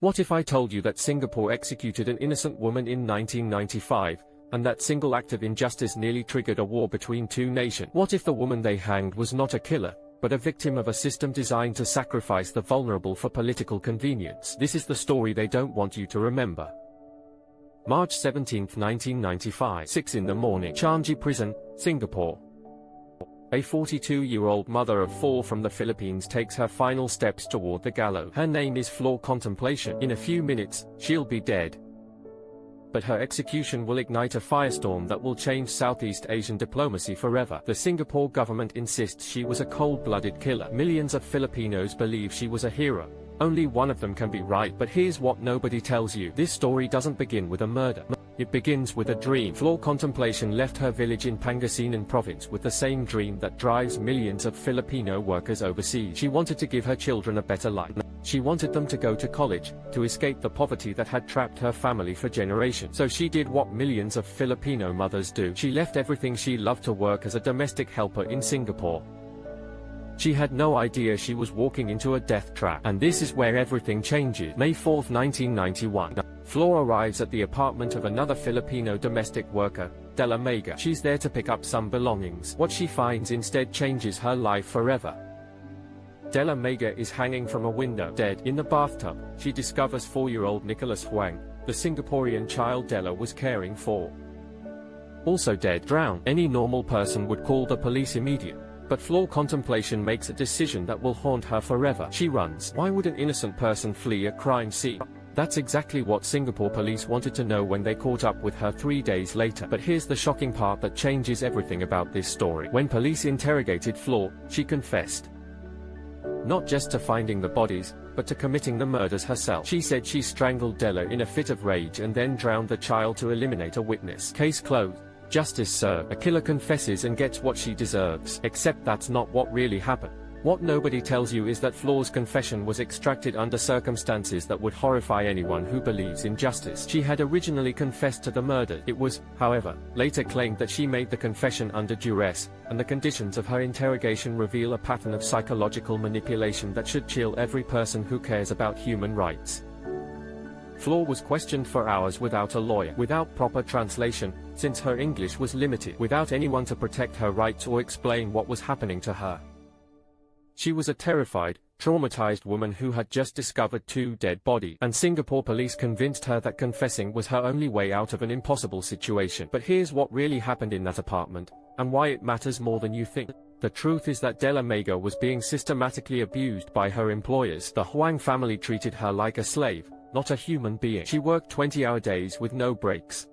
What if I told you that Singapore executed an innocent woman in 1995, and that single act of injustice nearly triggered a war between two nations? What if the woman they hanged was not a killer, but a victim of a system designed to sacrifice the vulnerable for political convenience? This is the story they don't want you to remember. March 17, 1995, 6 in the morning, Changi Prison, Singapore. A 42-year-old mother of 4 from the Philippines takes her final steps toward the gallows. Her name is Flor Contemplacion. In a few minutes, she'll be dead. But her execution will ignite a firestorm that will change Southeast Asian diplomacy forever. The Singapore government insists she was a cold-blooded killer. Millions of Filipinos believe she was a hero. Only one of them can be right, but here's what nobody tells you. This story doesn't begin with a murder. It begins with a dream. Flor Contemplacion left her village in Pangasinan province with the same dream that drives millions of Filipino workers overseas. She wanted to give her children a better life. She wanted them to go to college, to escape the poverty that had trapped her family for generations. So she did what millions of Filipino mothers do. She left everything she loved to work as a domestic helper in Singapore. She had no idea she was walking into a death trap. And this is where everything changes. May 4, 1991. Flor arrives at the apartment of another Filipino domestic worker, Della Mega. She's there to pick up some belongings. What she finds instead changes her life forever. Della Mega is hanging from a window, dead. In the bathtub, she discovers 4-year-old Nicholas Huang, the Singaporean child Della was caring for. Also dead, drowned. Any normal person would call the police immediately. But Flor Contemplacion makes a decision that will haunt her forever. She runs. Why would an innocent person flee a crime scene? That's exactly what Singapore police wanted to know when they caught up with her 3 days later. But here's the shocking part that changes everything about this story. When police interrogated Flor, she confessed. Not just to finding the bodies, but to committing the murders herself. She said she strangled Della in a fit of rage and then drowned the child to eliminate a witness. Case closed. Justice served. A killer confesses and gets what she deserves. Except that's not what really happened. What nobody tells you is that Flor's confession was extracted under circumstances that would horrify anyone who believes in justice. She had originally confessed to the murder. It was, however, later claimed that she made the confession under duress, and the conditions of her interrogation reveal a pattern of psychological manipulation that should chill every person who cares about human rights. Flor was questioned for hours without a lawyer, without proper translation, since her English was limited, without anyone to protect her rights or explain what was happening to her. She was a terrified, traumatized woman who had just discovered 2 dead bodies, and Singapore police convinced her that confessing was her only way out of an impossible situation. But here's what really happened in that apartment, and why it matters more than you think. The truth is that Della Mega was being systematically abused by her employers. The Huang family treated her like a slave, not a human being. She worked 20-hour days with no breaks.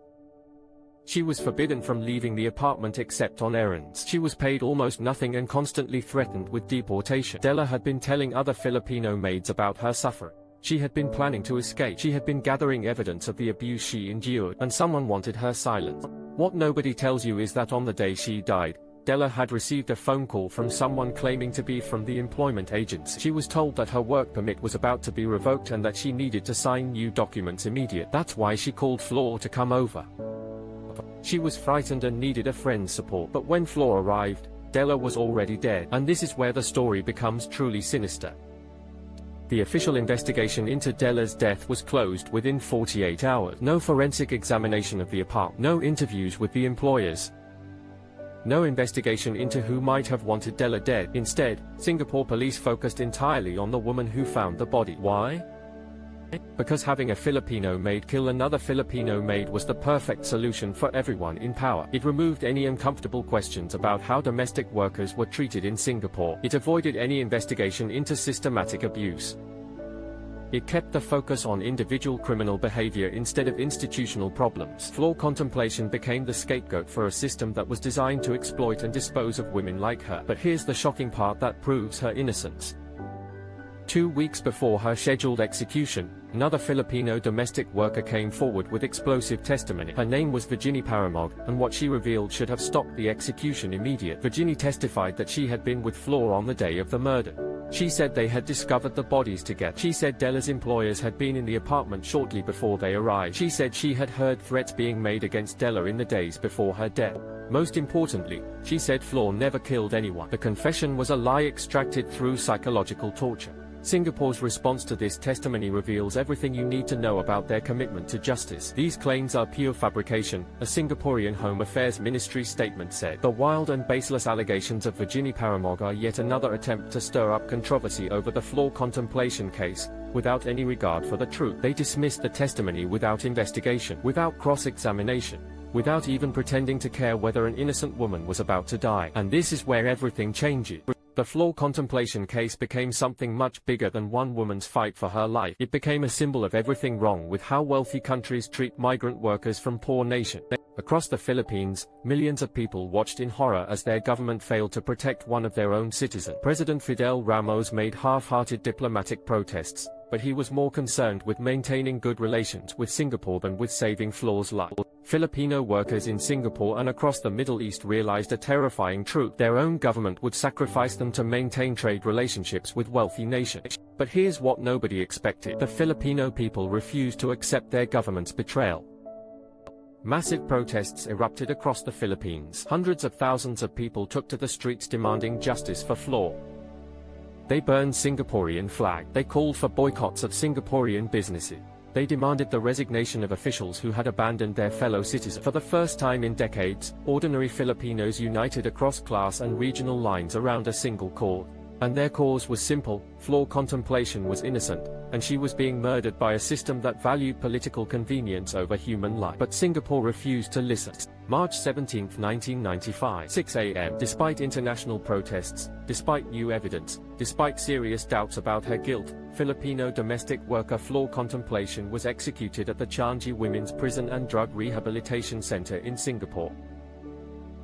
She was forbidden from leaving the apartment except on errands. She was paid almost nothing and constantly threatened with deportation. Della had been telling other Filipino maids about her suffering. She had been planning to escape. She had been gathering evidence of the abuse she endured, and someone wanted her silent. What nobody tells you is that on the day she died, Della had received a phone call from someone claiming to be from the employment agency. She was told that her work permit was about to be revoked and that she needed to sign new documents immediately. That's why she called Flor to come over. She was frightened and needed a friend's support. But when Flor arrived, Della was already dead. And this is where the story becomes truly sinister. The official investigation into Della's death was closed within 48 hours. No forensic examination of the apartment. No interviews with the employers. No investigation into who might have wanted Della dead. Instead, Singapore police focused entirely on the woman who found the body. Why? Because having a Filipino maid kill another Filipino maid was the perfect solution for everyone in power. It removed any uncomfortable questions about how domestic workers were treated in Singapore. It avoided any investigation into systematic abuse. It kept the focus on individual criminal behavior instead of institutional problems. Flor Contemplacion became the scapegoat for a system that was designed to exploit and dispose of women like her. But here's the shocking part that proves her innocence. 2 weeks before her scheduled execution, another Filipino domestic worker came forward with explosive testimony. Her name was Virginie Paramog, and what she revealed should have stopped the execution immediately. Virginie testified that she had been with Flor on the day of the murder. She said they had discovered the bodies together. She said Della's employers had been in the apartment shortly before they arrived. She said she had heard threats being made against Della in the days before her death. Most importantly, she said Flor never killed anyone. The confession was a lie extracted through psychological torture. Singapore's response to this testimony reveals everything you need to know about their commitment to justice. These claims are pure fabrication, a Singaporean Home Affairs Ministry statement said. The wild and baseless allegations of Virginie Paramog are yet another attempt to stir up controversy over the Flor Contemplacion case, without any regard for the truth. They dismissed the testimony without investigation, without cross-examination, without even pretending to care whether an innocent woman was about to die. And this is where everything changes. The Flor Contemplacion case became something much bigger than one woman's fight for her life. It became a symbol of everything wrong with how wealthy countries treat migrant workers from poor nations. Across the Philippines, millions of people watched in horror as their government failed to protect one of their own citizens. President Fidel Ramos made half-hearted diplomatic protests, but he was more concerned with maintaining good relations with Singapore than with saving Flor's life. Filipino workers in Singapore and across the Middle East realized a terrifying truth. Their own government would sacrifice them to maintain trade relationships with wealthy nations. But here's what nobody expected. The Filipino people refused to accept their government's betrayal. Massive protests erupted across the Philippines. Hundreds of thousands of people took to the streets demanding justice for Flor. They burned Singaporean flag. They called for boycotts of Singaporean businesses. They demanded the resignation of officials who had abandoned their fellow citizens. For the first time in decades, ordinary Filipinos united across class and regional lines around a single cause. And their cause was simple: Flor Contemplacion was innocent, and she was being murdered by a system that valued political convenience over human life. But Singapore refused to listen. March 17, 1995, 6 a.m. Despite international protests, despite new evidence, despite serious doubts about her guilt, Filipino domestic worker Flor Contemplacion was executed at the Changi Women's Prison and Drug Rehabilitation Center in Singapore.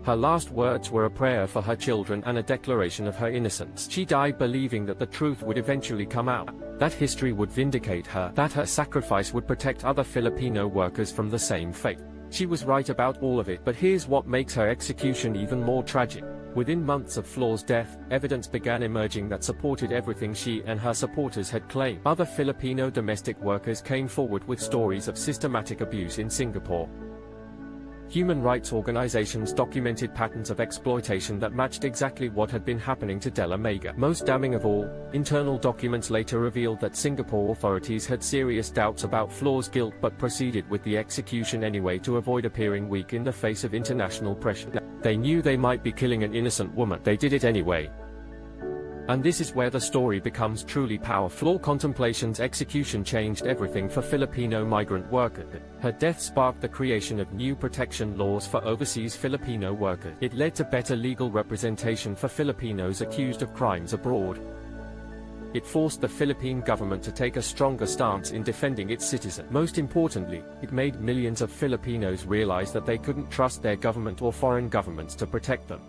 Her last words were a prayer for her children and a declaration of her innocence. She died believing that the truth would eventually come out, that history would vindicate her, that her sacrifice would protect other Filipino workers from the same fate. She was right about all of it, but here's what makes her execution even more tragic. Within months of Flor's death, evidence began emerging that supported everything she and her supporters had claimed. Other Filipino domestic workers came forward with stories of systematic abuse in Singapore. Human rights organizations documented patterns of exploitation that matched exactly what had been happening to Della Mega. Most damning of all, internal documents later revealed that Singapore authorities had serious doubts about Flor's guilt but proceeded with the execution anyway to avoid appearing weak in the face of international pressure. They knew they might be killing an innocent woman. They did it anyway. And this is where the story becomes truly powerful. Flor Contemplacion's execution changed everything for Filipino migrant workers. Her death sparked the creation of new protection laws for overseas Filipino workers. It led to better legal representation for Filipinos accused of crimes abroad. It forced the Philippine government to take a stronger stance in defending its citizens. Most importantly, it made millions of Filipinos realize that they couldn't trust their government or foreign governments to protect them.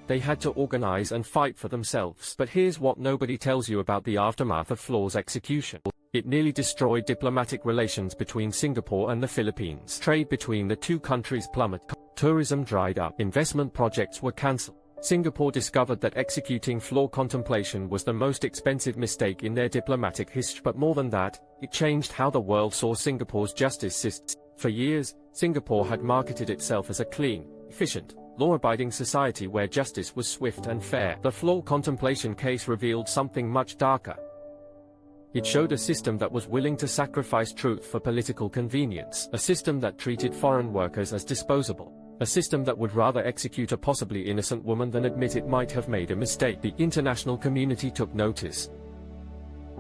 They had to organize and fight for themselves. But here's what nobody tells you about the aftermath of Flor's execution. It nearly destroyed diplomatic relations between Singapore and the Philippines. Trade between the two countries plummeted. Tourism dried up. Investment projects were cancelled. Singapore discovered that executing Flor Contemplacion was the most expensive mistake in their diplomatic history. But more than that, it changed how the world saw Singapore's justice system. For years, Singapore had marketed itself as a clean, efficient, law-abiding society where justice was swift and fair. The Flor Contemplacion case revealed something much darker. It showed a system that was willing to sacrifice truth for political convenience, a system that treated foreign workers as disposable, a system that would rather execute a possibly innocent woman than admit it might have made a mistake. The international community took notice.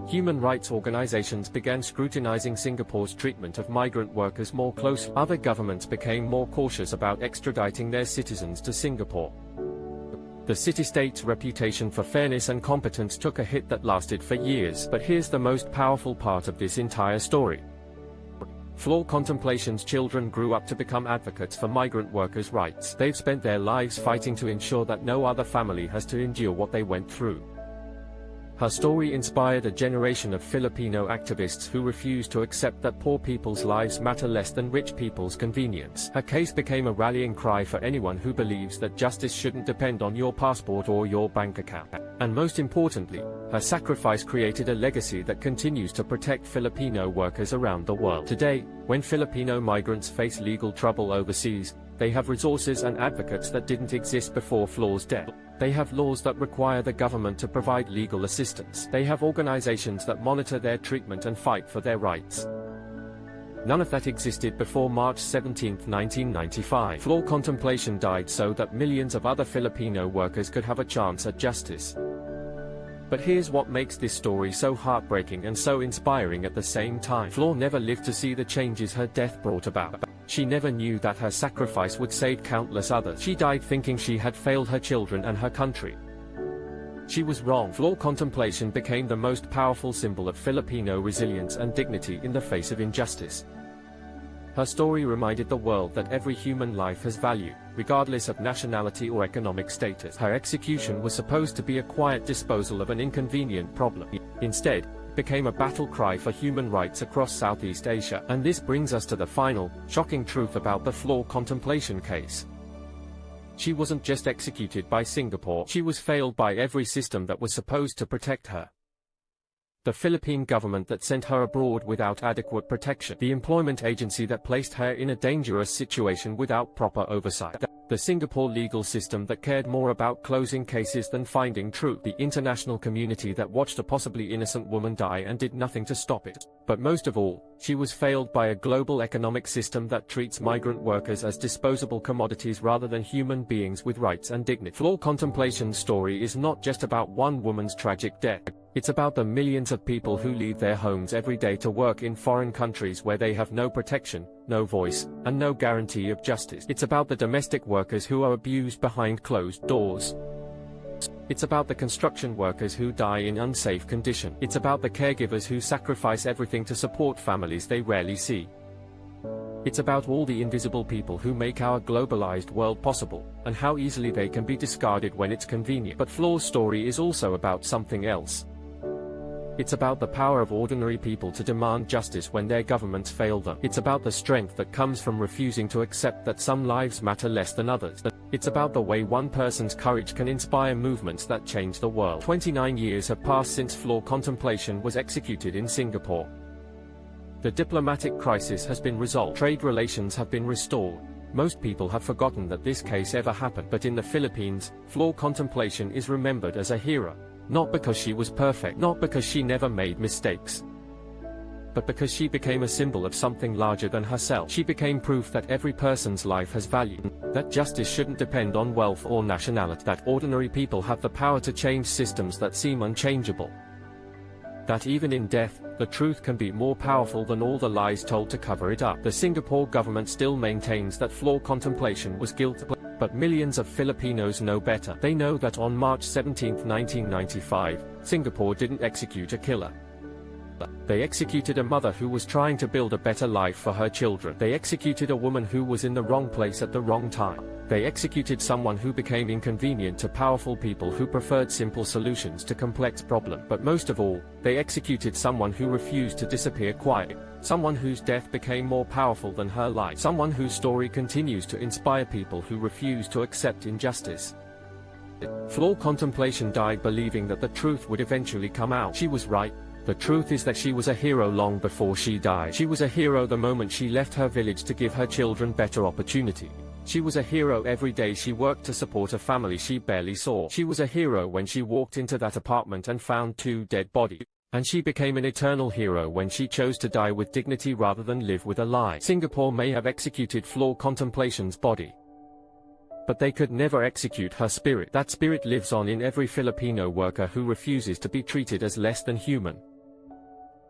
Human rights organizations began scrutinizing Singapore's treatment of migrant workers more closely. Other governments became more cautious about extraditing their citizens to Singapore. The city-state's reputation for fairness and competence took a hit that lasted for years. But here's the most powerful part of this entire story. Flor Contemplacion's children grew up to become advocates for migrant workers' rights. They've spent their lives fighting to ensure that no other family has to endure what they went through. Her story inspired a generation of Filipino activists who refused to accept that poor people's lives matter less than rich people's convenience. Her case became a rallying cry for anyone who believes that justice shouldn't depend on your passport or your bank account. And most importantly, her sacrifice created a legacy that continues to protect Filipino workers around the world. Today, when Filipino migrants face legal trouble overseas, They have resources and advocates that didn't exist before Flor's death. They have laws that require the government to provide legal assistance. They have organizations that monitor their treatment and fight for their rights. None of that existed before March 17, 1995. Flor Contemplacion died so that millions of other Filipino workers could have a chance at justice. But here's what makes this story so heartbreaking and so inspiring at the same time. Flor never lived to see the changes her death brought about. She never knew that her sacrifice would save countless others. She died thinking she had failed her children and her country. She was wrong. Flor Contemplacion became the most powerful symbol of Filipino resilience and dignity in the face of injustice. Her story reminded the world that every human life has value, regardless of nationality or economic status. Her execution was supposed to be a quiet disposal of an inconvenient problem. Instead, it became a battle cry for human rights across Southeast Asia. And this brings us to the final, shocking truth about the Flor Contemplacion case. She wasn't just executed by Singapore, she was failed by every system that was supposed to protect her. The Philippine government that sent her abroad without adequate protection, the employment agency that placed her in a dangerous situation without proper oversight, the Singapore legal system that cared more about closing cases than finding truth, the international community that watched a possibly innocent woman die and did nothing to stop it. But most of all, she was failed by a global economic system that treats migrant workers as disposable commodities rather than human beings with rights and dignity. Flor Contemplacion's story is not just about one woman's tragic death. It's about the millions of people who leave their homes every day to work in foreign countries where they have no protection, no voice, and no guarantee of justice. It's about the domestic workers who are abused behind closed doors. It's about the construction workers who die in unsafe conditions. It's about the caregivers who sacrifice everything to support families they rarely see. It's about all the invisible people who make our globalized world possible, and how easily they can be discarded when it's convenient. But Flor's story is also about something else. It's about the power of ordinary people to demand justice when their governments fail them. It's about the strength that comes from refusing to accept that some lives matter less than others. It's about the way one person's courage can inspire movements that change the world. 29 years have passed since Flor Contemplacion was executed in Singapore. The diplomatic crisis has been resolved. Trade relations have been restored. Most people have forgotten that this case ever happened. But in the Philippines, Flor Contemplacion is remembered as a hero. Not because she was perfect, not because she never made mistakes, but because she became a symbol of something larger than herself. She became proof that every person's life has value, that justice shouldn't depend on wealth or nationality, that ordinary people have the power to change systems that seem unchangeable, that even in death, the truth can be more powerful than all the lies told to cover it up. The Singapore government still maintains that Flor Contemplacion was guilty. But millions of Filipinos know better. They know that on March 17, 1995, Singapore didn't execute a killer. They executed a mother who was trying to build a better life for her children. They executed a woman who was in the wrong place at the wrong time. They executed someone who became inconvenient to powerful people who preferred simple solutions to complex problems. But most of all, they executed someone who refused to disappear quietly. Someone whose death became more powerful than her life. Someone whose story continues to inspire people who refuse to accept injustice. Flor Contemplacion died believing that the truth would eventually come out. She was right. The truth is that she was a hero long before she died. She was a hero the moment she left her village to give her children better opportunity. She was a hero every day she worked to support a family she barely saw. She was a hero when she walked into that apartment and found 2 dead bodies. And she became an eternal hero when she chose to die with dignity rather than live with a lie. Singapore may have executed Flor Contemplacion's body, but they could never execute her spirit. That spirit lives on in every Filipino worker who refuses to be treated as less than human.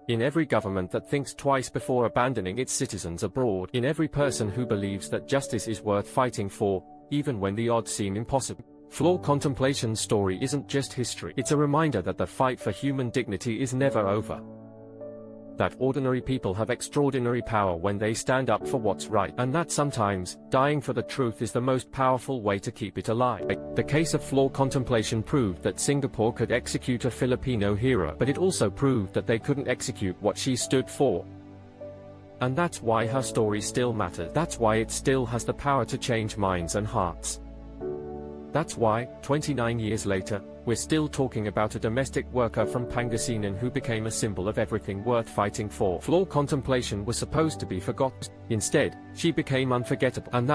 In every government that thinks twice before abandoning its citizens abroad. In every person who believes that justice is worth fighting for, even when the odds seem impossible. Flor Contemplacion's story isn't just history. It's a reminder that the fight for human dignity is never over. That ordinary people have extraordinary power when they stand up for what's right. And that sometimes, dying for the truth is the most powerful way to keep it alive. The case of Flor Contemplacion proved that Singapore could execute a Filipino hero, but it also proved that they couldn't execute what she stood for. And that's why her story still matters. That's why it still has the power to change minds and hearts. That's why, 29 years later, we're still talking about a domestic worker from Pangasinan who became a symbol of everything worth fighting for. Flor Contemplacion was supposed to be forgotten. Instead, she became unforgettable. And